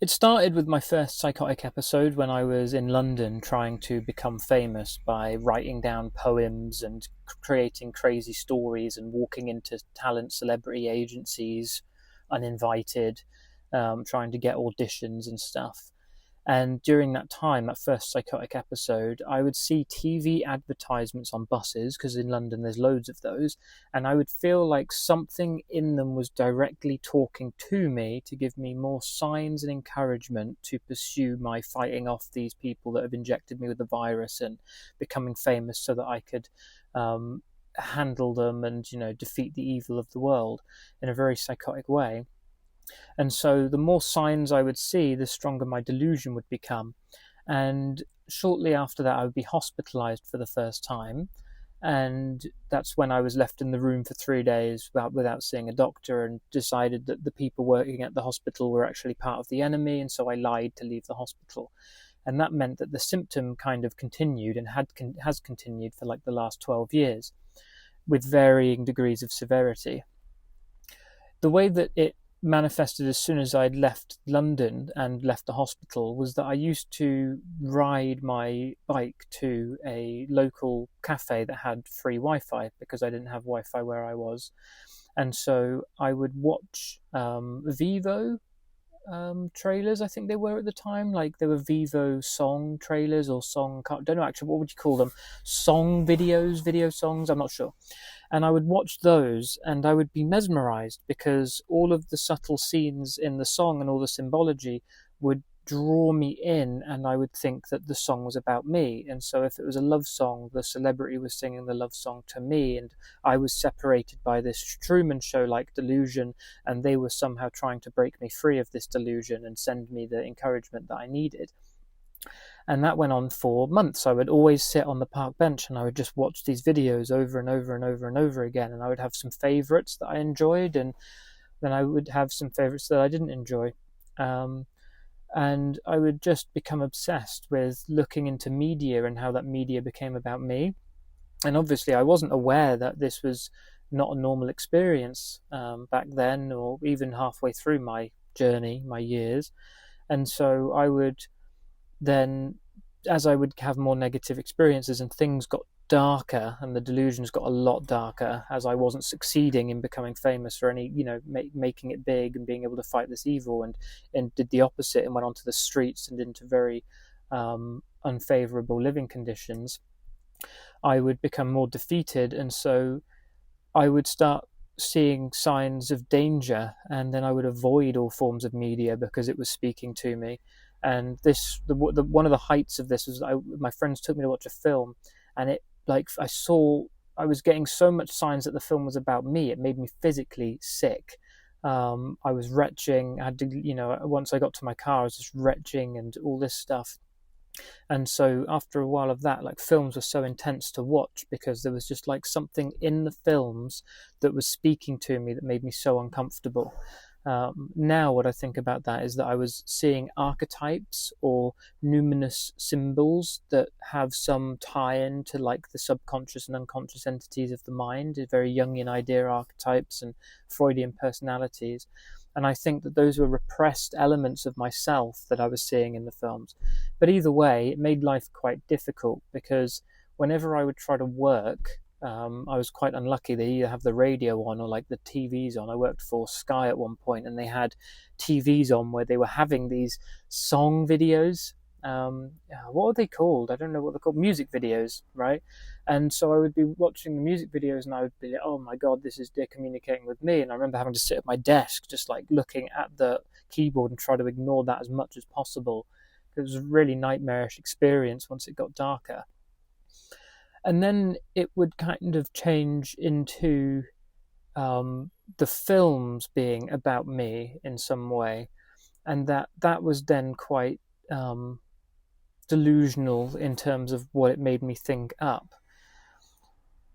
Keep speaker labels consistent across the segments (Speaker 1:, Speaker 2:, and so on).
Speaker 1: It started with my first psychotic episode when I was in London trying to become famous by writing down poems and creating crazy stories and walking into talent celebrity agencies uninvited, trying to get auditions and stuff. And during that time, that first psychotic episode, I would see TV advertisements on buses, because in London there's loads of those, and I would feel like something in them was directly talking to me to give me more signs and encouragement to pursue my fighting off these people that have injected me with the virus and becoming famous so that I could handle them and, defeat the evil of the world in a very psychotic way. And so the more signs I would see, the stronger my delusion would become. And shortly after that, I would be hospitalized for the first time. And that's when I was left in the room for 3 days without seeing a doctor, and decided that the people working at the hospital were actually part of the enemy. And so I lied to leave the hospital. And that meant that the symptom kind of continued and has continued for like the last 12 years with varying degrees of severity. The way that it manifested as soon as I'd left London and left the hospital was that I used to ride my bike to a local cafe that had free Wi-Fi because I didn't have Wi-Fi where I was. And so I would watch Vivo trailers, I think they were at the time. Like they were Vivo song trailers or don't know actually, what would you call them? Song videos, video songs, I'm not sure. And I would watch those and I would be mesmerized because all of the subtle scenes in the song and all the symbology would draw me in, and I would think that the song was about me. And so if it was a love song, the celebrity was singing the love song to me, and I was separated by this Truman show like delusion, and they were somehow trying to break me free of this delusion and send me the encouragement that I needed. And that went on for months. I would always sit on the park bench and I would just watch these videos over and over and over and over again. And I would have some favorites that I enjoyed, and then I would have some favorites that I didn't enjoy. And I would just become obsessed with looking into media and how that media became about me. And obviously, I wasn't aware that this was not a normal experience back then, or even halfway through my journey, my years. And so I would then, as I would have more negative experiences and things got darker and the delusions got a lot darker as I wasn't succeeding in becoming famous or any, making it big and being able to fight this evil, and did the opposite and went onto the streets and into very unfavorable living conditions, I would become more defeated. And so I would start seeing signs of danger, and then I would avoid all forms of media because it was speaking to me. And one of the heights of this was my friends took me to watch a film, and it like I was getting so much signs that the film was about me. It made me physically sick. I was retching. I had to, once I got to my car, I was just retching and all this stuff. And so after a while of that, like films were so intense to watch because there was just like something in the films that was speaking to me that made me so uncomfortable. Now what I think about that is that I was seeing archetypes or numinous symbols that have some tie-in to like the subconscious and unconscious entities of the mind, very Jungian idea archetypes and Freudian personalities. And I think that those were repressed elements of myself that I was seeing in the films. But either way, it made life quite difficult because whenever I would try to work, I was quite unlucky. They either have the radio on or like the TVs on. I worked for Sky at one point, and they had TVs on where they were having these song videos. What were they called? I don't know what they're called. Music videos, right? And so I would be watching the music videos, and I would be like, "Oh my god, they're communicating with me." And I remember having to sit at my desk, just like looking at the keyboard and try to ignore that as much as possible. It was a really nightmarish experience once it got darker. And then it would kind of change into the films being about me in some way, and that was then quite delusional in terms of what it made me think up.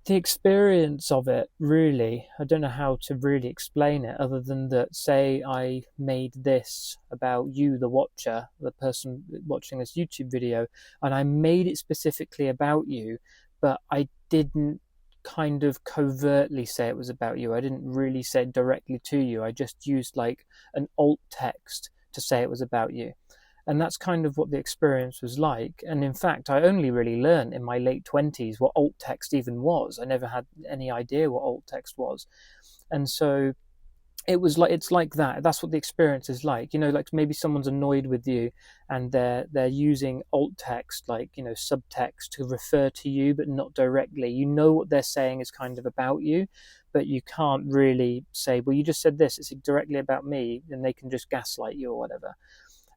Speaker 1: The experience of it, really, I don't know how to really explain it other than that, say I made this about you, the watcher, the person watching this YouTube video, and I made it specifically about you, but I didn't kind of covertly say it was about you. I didn't really say it directly to you. I just used like an alt text to say it was about you. And that's kind of what the experience was like. And in fact, I only really learned in my late 20s what alt text even was. I never had any idea what alt text was. And so it's like that. That's what the experience is like. Like maybe someone's annoyed with you and they're using alt text, like, subtext to refer to you, but not directly. What they're saying is kind of about you, but you can't really say, well, you just said this, it's directly about me, and they can just gaslight you or whatever.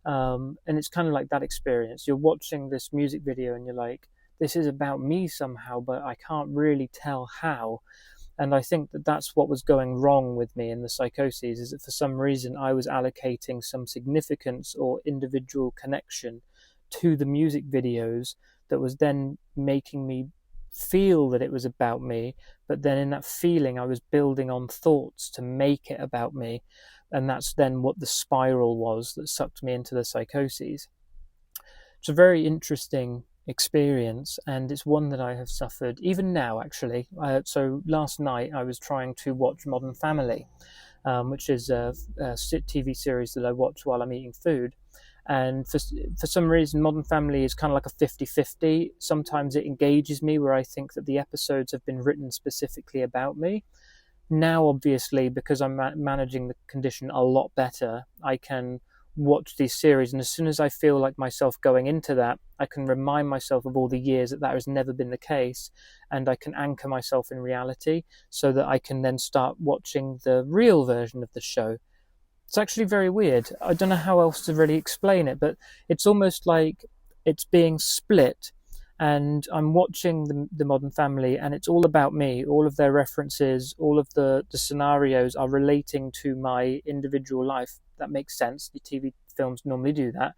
Speaker 1: And it's kind of like that experience. You're watching this music video and you're like, this is about me somehow, but I can't really tell how. And I think that that's what was going wrong with me in the psychoses, is that for some reason I was allocating some significance or individual connection to the music videos that was then making me feel that it was about me. But then in that feeling, I was building on thoughts to make it about me. And that's then what the spiral was that sucked me into the psychoses. It's a very interesting experience, and it's one that I have suffered even now, actually. So last night I was trying to watch Modern Family, which is a TV series that I watch while I'm eating food. And for some reason, Modern Family is kind of like a 50-50. Sometimes it engages me where I think that the episodes have been written specifically about me. Now, obviously, because I'm managing the condition a lot better, I can watch these series, and as soon as I feel like myself going into that, I can remind myself of all the years that has never been the case, and I can anchor myself in reality so that I can then start watching the real version of the show. It's actually very weird. I don't know how else to really explain it, but it's almost like it's being split, and I'm watching the Modern Family, and it's all about me. All of their references, all of the scenarios are relating to my individual life. That makes sense. The TV films normally do that.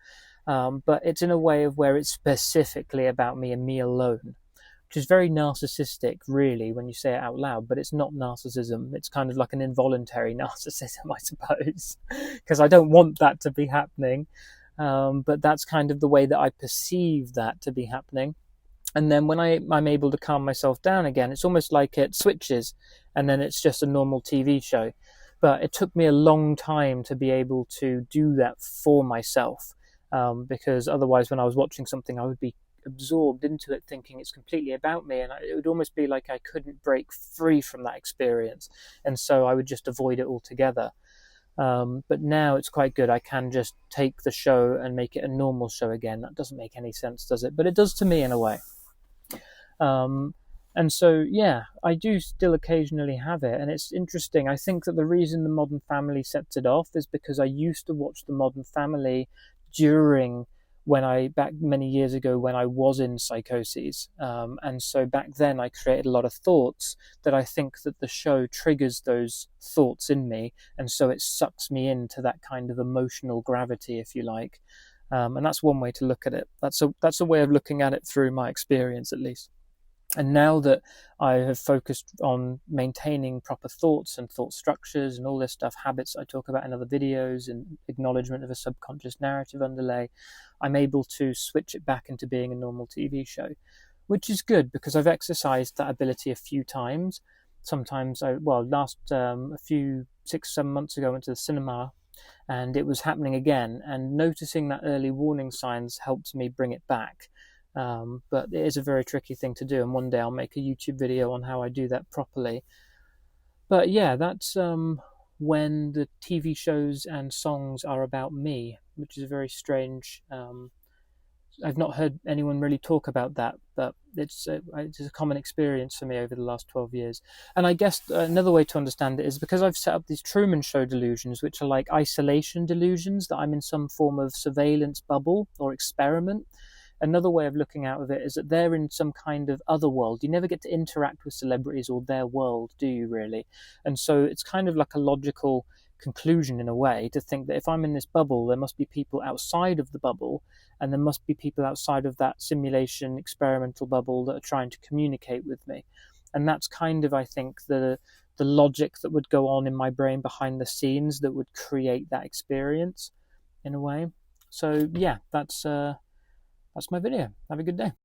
Speaker 1: But it's in a way of where it's specifically about me and me alone, which is very narcissistic, really, when you say it out loud. But it's not narcissism. It's kind of like an involuntary narcissism, I suppose, because I don't want that to be happening. But that's kind of the way that I perceive that to be happening. And then when I'm able to calm myself down again, it's almost like it switches, and then it's just a normal TV show. But it took me a long time to be able to do that for myself, because otherwise when I was watching something, I would be absorbed into it thinking it's completely about me, and it would almost be like I couldn't break free from that experience, and so I would just avoid it altogether. But now it's quite good. I can just take the show and make it a normal show again. That doesn't make any sense, does it? But it does to me in a way. And so, yeah, I do still occasionally have it. And it's interesting. I think that the reason the Modern Family sets it off is because I used to watch the Modern Family back many years ago when I was in psychoses. And so back then I created a lot of thoughts that I think that the show triggers those thoughts in me. And so it sucks me into that kind of emotional gravity, if you like. And that's one way to look at it. That's a way of looking at it through my experience, at least. And now that I have focused on maintaining proper thoughts and thought structures and all this stuff, habits I talk about in other videos, and acknowledgement of a subconscious narrative underlay, I'm able to switch it back into being a normal TV show, which is good because I've exercised that ability a few times. Sometimes a few 6-7 months ago, I went to the cinema and it was happening again, and noticing that early warning signs helped me bring it back. But it is a very tricky thing to do, and one day I'll make a YouTube video on how I do that properly. But yeah, that's when the TV shows and songs are about me, which is very strange. I've not heard anyone really talk about that, but it's a common experience for me over the last 12 years. And I guess another way to understand it is because I've set up these Truman Show delusions, which are like isolation delusions, that I'm in some form of surveillance bubble or experiment. Another way of looking out of it is that they're in some kind of other world. You never get to interact with celebrities or their world, do you really? And so it's kind of like a logical conclusion in a way to think that if I'm in this bubble, there must be people outside of the bubble, and there must be people outside of that simulation experimental bubble that are trying to communicate with me. And that's kind of, I think, the logic that would go on in my brain behind the scenes that would create that experience in a way. So yeah, that's my video. Have a good day.